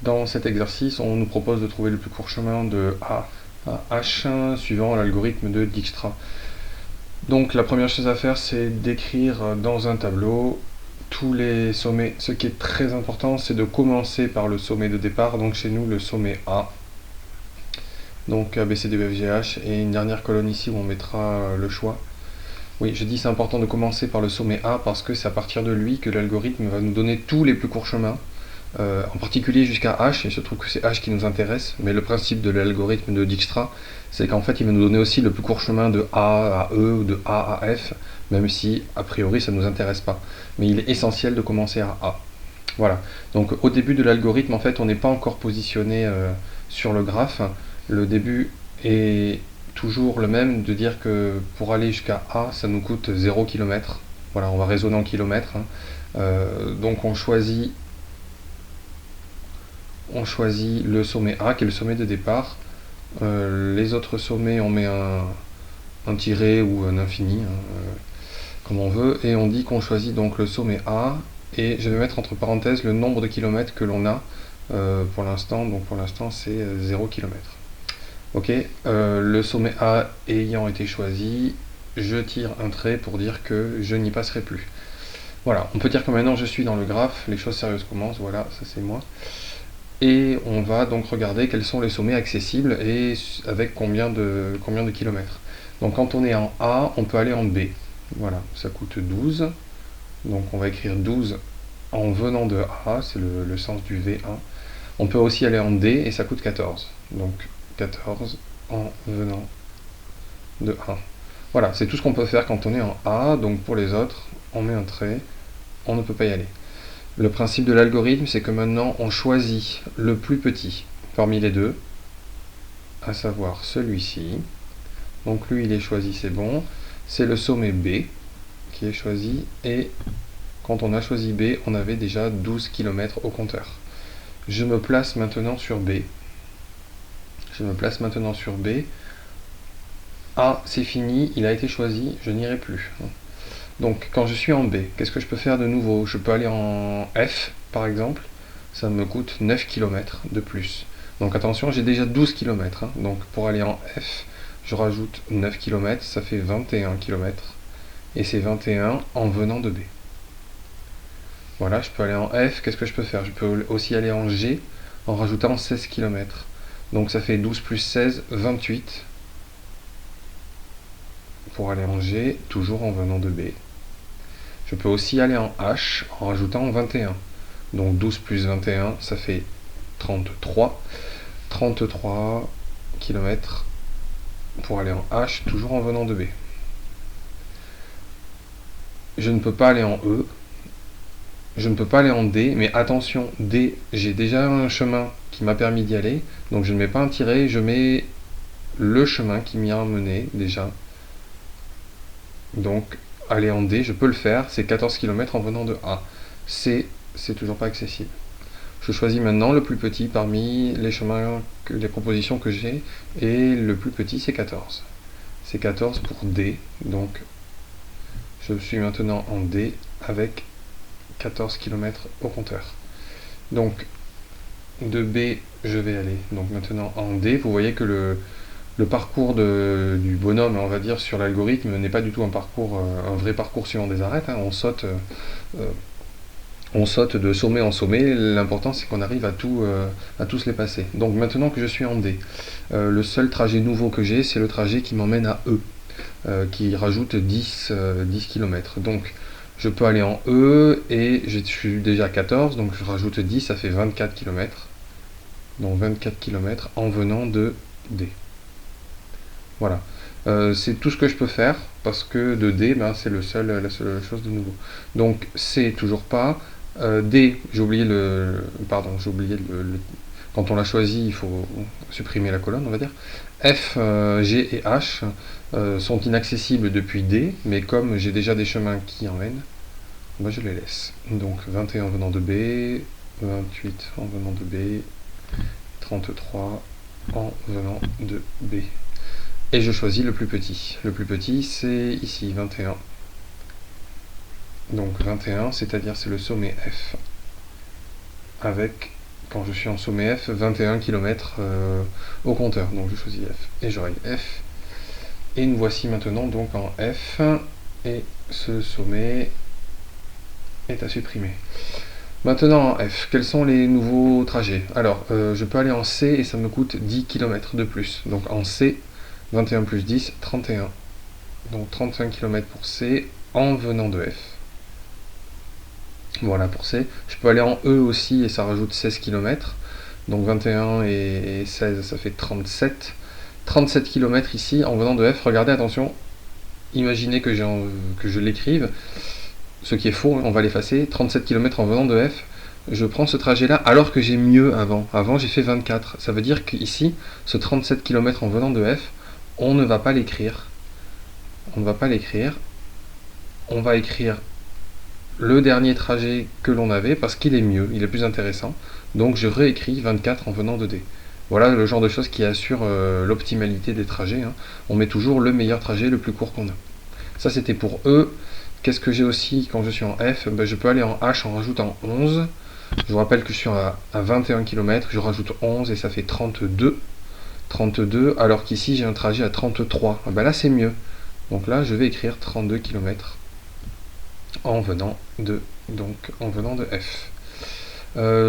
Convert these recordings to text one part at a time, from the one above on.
Dans cet exercice, on nous propose de trouver le plus court chemin de A à H suivant l'algorithme de Dijkstra. Donc la première chose à faire, c'est d'écrire dans un tableau tous les sommets. Ce qui est très important, c'est de commencer par le sommet de départ, donc chez nous le sommet A. Donc A, B, C, D, E, F, G, H, et une dernière colonne ici où on mettra le choix. Oui, je dis c'est important de commencer par le sommet A parce que c'est à partir de lui que l'algorithme va nous donner tous les plus courts chemins, en particulier jusqu'à H, et il se trouve que c'est H qui nous intéresse, mais le principe de l'algorithme de Dijkstra, c'est qu'en fait il va nous donner aussi le plus court chemin de A à E ou de A à F, même si a priori ça ne nous intéresse pas. Mais il est essentiel de commencer à A. Voilà, donc au début de l'algorithme, en fait, on n'est pas encore positionné sur le graphe. Le début est toujours le même, de dire que pour aller jusqu'à A, ça nous coûte 0 km. Voilà, on va raisonner en kilomètres. Donc on choisit le sommet A, qui est le sommet de départ. Les autres sommets, on met un tiret ou un infini, comme on veut, et on dit qu'on choisit donc le sommet A, et je vais mettre entre parenthèses le nombre de kilomètres que l'on a pour l'instant. Donc pour l'instant c'est 0 km. Ok, le sommet A ayant été choisi, je tire un trait pour dire que je n'y passerai plus. Voilà, on peut dire que maintenant je suis dans le graphe, les choses sérieuses commencent, voilà, ça c'est moi. Et on va donc regarder quels sont les sommets accessibles et avec combien de kilomètres. Donc quand on est en A, on peut aller en B. Voilà, ça coûte 12. Donc on va écrire 12 en venant de A, c'est le sens du V1. On peut aussi aller en D et ça coûte 14. Donc 14 en venant de A. Voilà, c'est tout ce qu'on peut faire quand on est en A. Donc pour les autres, on met un trait, on ne peut pas y aller. Le principe de l'algorithme, c'est que maintenant on choisit le plus petit parmi les deux, à savoir celui-ci. Donc lui il est choisi, c'est bon. C'est le sommet B qui est choisi, et quand on a choisi B, on avait déjà 12 km au compteur. Je me place maintenant sur B. A, c'est fini, il a été choisi, je n'irai plus. Donc quand je suis en B, qu'est-ce que je peux faire de nouveau? Je peux aller en F, par exemple. Ça me coûte 9 km de plus. Donc attention, j'ai déjà 12 km. Donc pour aller en F, je rajoute 9 km, ça fait 21 km. Et c'est 21 en venant de B. Voilà, je peux aller en F, qu'est-ce que je peux faire? Je peux aussi aller en G en rajoutant 16 km. Donc ça fait 12 plus 16, 28. Pour aller en G, toujours en venant de B. Je peux aussi aller en H en rajoutant 21. Donc 12 plus 21, ça fait 33. 33 km pour aller en H, toujours en venant de B. Je ne peux pas aller en E. Je ne peux pas aller en D, mais attention, D, j'ai déjà un chemin qui m'a permis d'y aller, donc je ne mets pas un tiret, je mets le chemin qui m'y a emmené déjà. Donc aller en D, je peux le faire, c'est 14 km en venant de A. C, c'est toujours pas accessible. Je choisis maintenant le plus petit parmi les chemins, les propositions que j'ai, et le plus petit c'est 14. C'est 14 pour D, donc je suis maintenant en D avec 14 km au compteur. Donc de B, je vais aller donc maintenant en D. Vous voyez que le parcours du bonhomme, on va dire, sur l'algorithme n'est pas du tout un vrai parcours suivant des arêtes. On saute de sommet en sommet. L'important, c'est qu'on arrive à tous les passer. Donc maintenant que je suis en D, le seul trajet nouveau que j'ai, c'est le trajet qui m'emmène à E, qui rajoute 10 km. Donc je peux aller en E, et je suis déjà à 14, donc je rajoute 10, ça fait 24 km. Donc 24 km en venant de D. Voilà. C'est tout ce que je peux faire, parce que de D, ben, c'est la seule chose de nouveau. Donc C, toujours pas. D, j'ai oublié quand on l'a choisi, il faut supprimer la colonne, on va dire. F, G et H sont inaccessibles depuis D, mais comme j'ai déjà des chemins qui emmènent, ben, je les laisse. Donc 21 en venant de B, 28 en venant de B, 33 en venant de B. Et je choisis le plus petit. Le plus petit, c'est ici, 21. Donc 21, c'est-à-dire c'est le sommet F, avec quand je suis en sommet F, 21 km au compteur. Donc je choisis F et je règle F. Et nous voici maintenant donc en F, et ce sommet est à supprimer. Maintenant en F, quels sont les nouveaux trajets? Alors, je peux aller en C et ça me coûte 10 km de plus. Donc en C, 21 plus 10, 31. Donc 35 km pour C en venant de F. Voilà pour C. Je peux aller en E aussi et ça rajoute 16 km. Donc 21 et 16, ça fait 37. 37 km ici en venant de F. Regardez, attention, imaginez que je l'écrive. Ce qui est faux, on va l'effacer. 37 km en venant de F. Je prends ce trajet-là alors que j'ai mieux avant. Avant, j'ai fait 24. Ça veut dire qu'ici, ce 37 km en venant de F, on ne va pas l'écrire. On ne va pas l'écrire. On va écrire le dernier trajet que l'on avait parce qu'il est mieux, il est plus intéressant. Donc je réécris 24 en venant de D. Voilà le genre de choses qui assure l'optimalité des trajets. Hein. On met toujours le meilleur trajet, le plus court qu'on a. Ça c'était pour E. Qu'est-ce que j'ai aussi quand je suis en F? Ben, je peux aller en H en rajoutant 11. Je vous rappelle que je suis à 21 km, je rajoute 11 et ça fait 32. 32, alors qu'ici j'ai un trajet à 33. Ben là c'est mieux. Donc là je vais écrire 32 km en venant de F.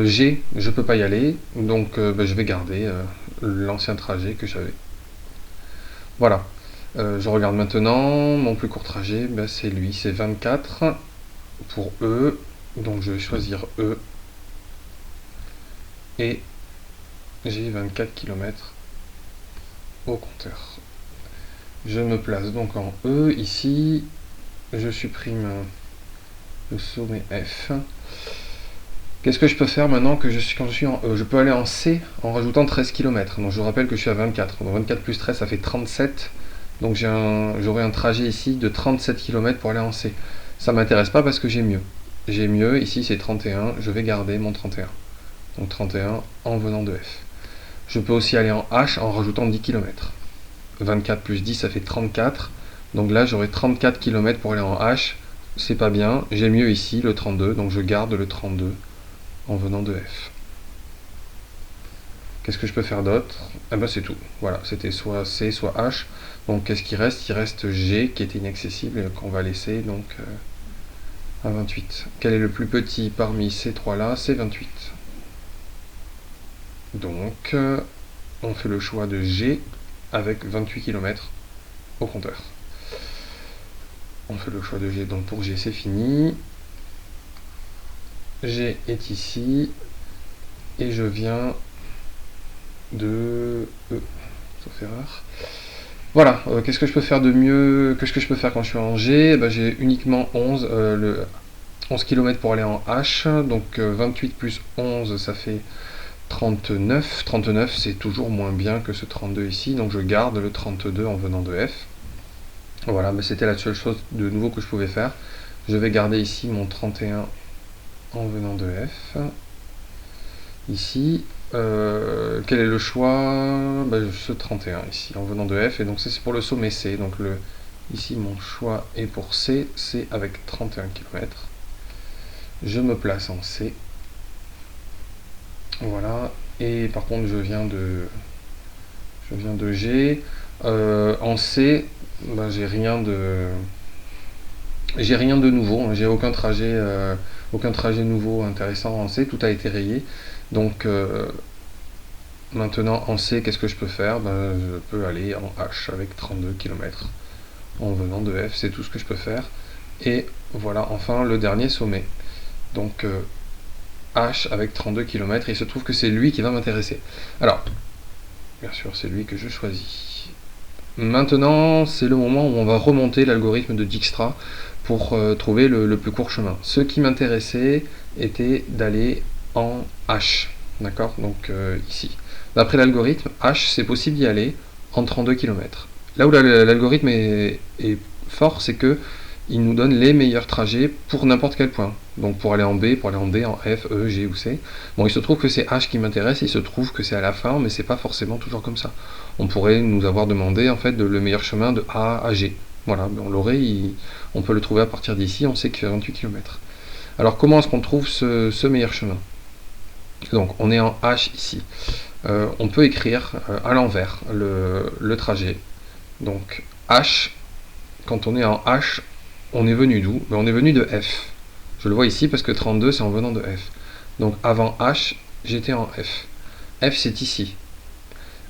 G, je peux pas y aller, donc je vais garder l'ancien trajet que j'avais. Voilà. Je regarde maintenant, mon plus court trajet, c'est lui, c'est 24 pour E, donc je vais choisir E, et j'ai 24 km au compteur. Je me place donc en E, ici, je supprime le sommet F. Qu'est-ce que je peux faire maintenant quand je suis en E? Je peux aller en C en rajoutant 13 km, donc je vous rappelle que je suis à 24, donc 24 plus 13 ça fait 37. Donc j'aurai un trajet ici de 37 km pour aller en C. Ça ne m'intéresse pas parce que j'ai mieux. J'ai mieux, ici c'est 31, je vais garder mon 31. Donc 31 en venant de F. Je peux aussi aller en H en rajoutant 10 km. 24 plus 10 ça fait 34. Donc là j'aurai 34 km pour aller en H. C'est pas bien, j'ai mieux ici le 32, donc je garde le 32 en venant de F. Qu'est-ce que je peux faire d'autre? Eh ben c'est tout. Voilà, c'était soit C, soit H. Donc qu'est-ce qui reste? Il reste G qui était inaccessible et qu'on va laisser donc à 28. Quel est le plus petit parmi ces trois-là? C'est 28. Donc on fait le choix de G avec 28 km au compteur. On fait le choix de G, donc pour G c'est fini. G est ici et je viens de E, sauf erreur. Voilà, qu'est-ce que je peux faire de mieux? Qu'est-ce que je peux faire quand je suis en G? J'ai uniquement 11 km pour aller en H, donc 28 plus 11 ça fait 39. 39 c'est toujours moins bien que ce 32 ici, donc je garde le 32 en venant de F. Voilà, c'était la seule chose de nouveau que je pouvais faire. Je vais garder ici mon 31 en venant de F. Ici, quel est le choix? Ce 31 ici, en venant de F, et donc c'est pour le sommet C. Donc ici, mon choix est pour C, C avec 31 km. Je me place en C. Voilà, et par contre, je viens de G. En C, j'ai rien de nouveau, hein. J'ai aucun trajet nouveau intéressant en C, tout a été rayé. Donc maintenant en C, qu'est-ce que je peux faire? Je peux aller en H avec 32 km en venant de F, c'est tout ce que je peux faire. Et voilà, enfin le dernier sommet. Donc H avec 32 km, et il se trouve que c'est lui qui va m'intéresser. Alors, bien sûr, c'est lui que je choisis. Maintenant, c'est le moment où on va remonter l'algorithme de Dijkstra pour trouver le plus court chemin. Ce qui m'intéressait était d'aller en H. D'accord? Donc ici. D'après l'algorithme, H, c'est possible d'y aller en 32 km. Là où l'algorithme est fort, c'est que il nous donne les meilleurs trajets pour n'importe quel point. Donc pour aller en B, pour aller en D, en F, E, G ou C. Bon, il se trouve que c'est H qui m'intéresse, il se trouve que c'est à la fin, mais c'est pas forcément toujours comme ça. On pourrait nous avoir demandé en fait le meilleur chemin de A à G. Voilà, on l'aurait, on peut le trouver à partir d'ici, on sait qu'il fait 28 km. Alors comment est-ce qu'on trouve ce meilleur chemin? Donc on est en H ici. On peut écrire à l'envers le trajet. Donc H, quand on est en H, on est venu d'où? On est venu de F. Je le vois ici parce que 32 c'est en venant de F. Donc avant H, j'étais en F. F c'est ici.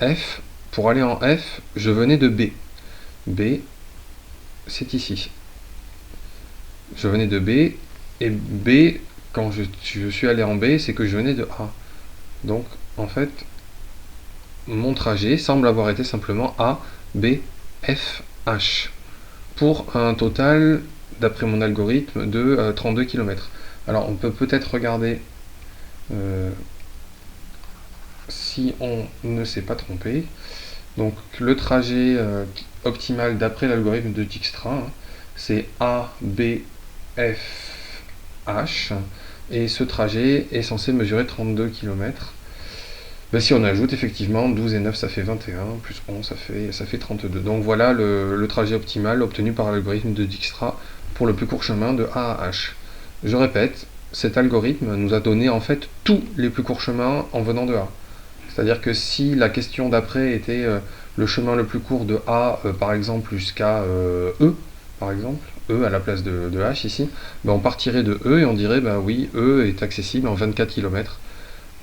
F, pour aller en F, je venais de B. B, c'est ici. Je venais de B, et B, quand je suis allé en B, c'est que je venais de A. Donc, en fait, mon trajet semble avoir été simplement A, B, F, H. Pour un total, d'après mon algorithme, de 32 km. Alors, on peut peut-être regarder si on ne s'est pas trompé. Donc, le trajet optimal d'après l'algorithme de Dijkstra, hein, c'est A, B, F, H, et ce trajet est censé mesurer 32 km. Ben, si on ajoute effectivement 12 et 9 ça fait 21, plus 11 ça fait 32. Donc voilà le trajet optimal obtenu par l'algorithme de Dijkstra pour le plus court chemin de A à H. Je répète, cet algorithme nous a donné en fait tous les plus courts chemins en venant de A. C'est-à-dire que si la question d'après était le chemin le plus court de A, par exemple, jusqu'à E, par exemple, E à la place de H ici, ben on partirait de E et on dirait, ben oui, E est accessible en 24 km.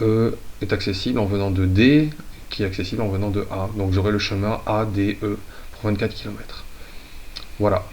E est accessible en venant de D, qui est accessible en venant de A. Donc j'aurai le chemin A, D, E pour 24 km. Voilà.